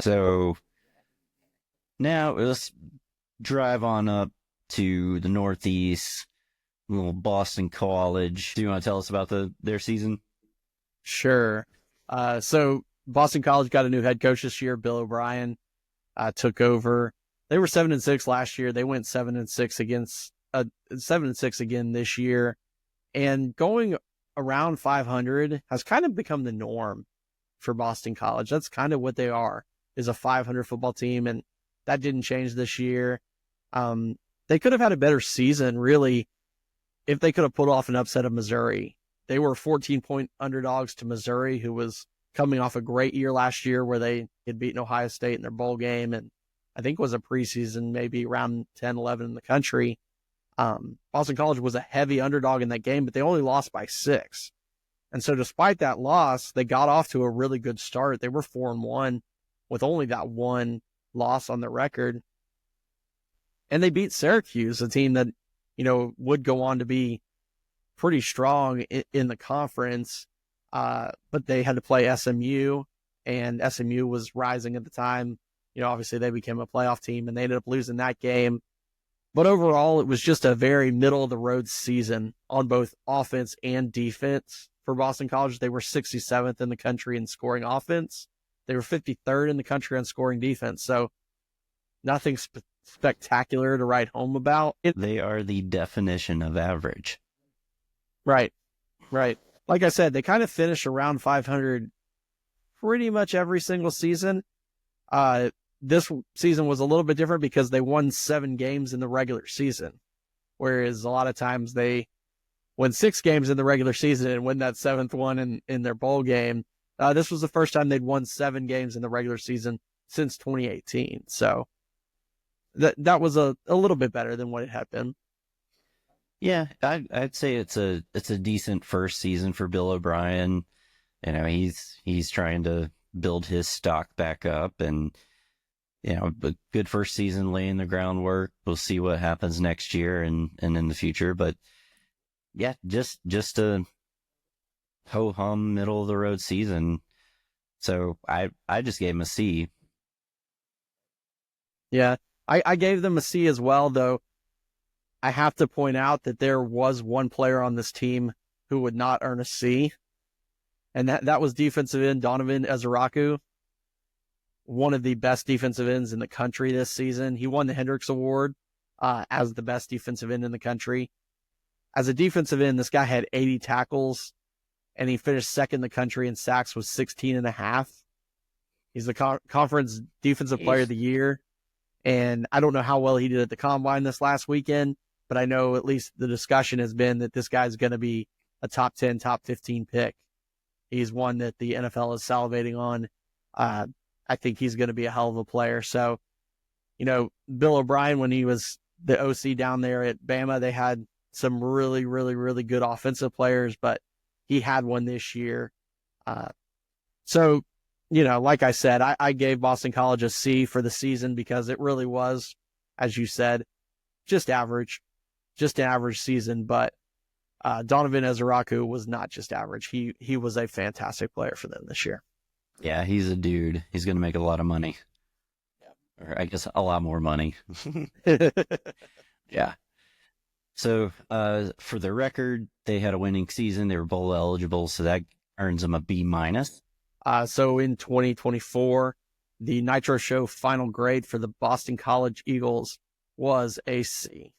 So now let's drive on up to the Northeast, little Boston College. Do you want to tell us about their season? Sure. So Boston College got a new head coach this year. Bill O'Brien took over. They were 7-6 last year. They went 7-6 against 7-6 again this year, and going around 500 has kind of become the norm for Boston College. That's kind of what they are, is a 500 football team, and that didn't change this year. They could have had a better season, really, if they could have pulled off an upset of Missouri. They were 14-point underdogs to Missouri, who was coming off a great year last year where they had beaten Ohio State in their bowl game, and I think was a preseason, maybe around 10, 11 in the country. Boston College was a heavy underdog in that game, but they only lost by 6. And so despite that loss, they got off to a really good start. They were 4-1 with only that one loss on the record. And they beat Syracuse, a team that, would go on to be pretty strong in the conference. But they had to play SMU, and SMU was rising at the time. Obviously they became a playoff team, and they ended up losing that game. But overall, it was just a very middle of the road season on both offense and defense for Boston College. They were 67th in the country in scoring offense. They were 53rd in the country on scoring defense. So nothing spectacular to write home about. They are the definition of average. Right. Like I said, they kind of finish around 500 pretty much every single season. This season was a little bit different because they won 7 games in the regular season, whereas a lot of times they win 6 games in the regular season and win that 7th one in their bowl game. This was the first time they'd won 7 games in the regular season since 2018. So that was a little bit better than what it had been. Yeah, I'd say it's a decent first season for Bill O'Brien. He's trying to build his stock back up, and a good first season laying the groundwork. We'll see what happens next year and in the future. But yeah, just a ho hum middle of the road season. So I just gave him a C. Yeah, I gave them a C as well, though. I have to point out that there was one player on this team who would not earn a C, and that was defensive end Donovan Ezeraku, one of the best defensive ends in the country this season. He won the Hendricks Award as the best defensive end in the country. As a defensive end, this guy had 80 tackles, and he finished second in the country in sacks with 16.5. He's the conference defensive player of the year, and I don't know how well he did at the combine this last weekend, but I know at least the discussion has been that this guy's going to be a top 10, top 15 pick. He's one that the NFL is salivating on. I think he's going to be a hell of a player. So, Bill O'Brien, when he was the OC down there at Bama, they had some really, really, really good offensive players, but he had one this year. So, like I said, I gave Boston College a C for the season because it really was, as you said, just an average season. But Donovan Ezeraku was not just average. He was a fantastic player for them this year. Yeah, he's a dude. He's going to make a lot of money. Yeah. Or I guess a lot more money. Yeah. So for the record, they had a winning season. They were bowl eligible, so that earns them a B minus. So in 2024, the Nitro Show final grade for the Boston College Eagles was a C.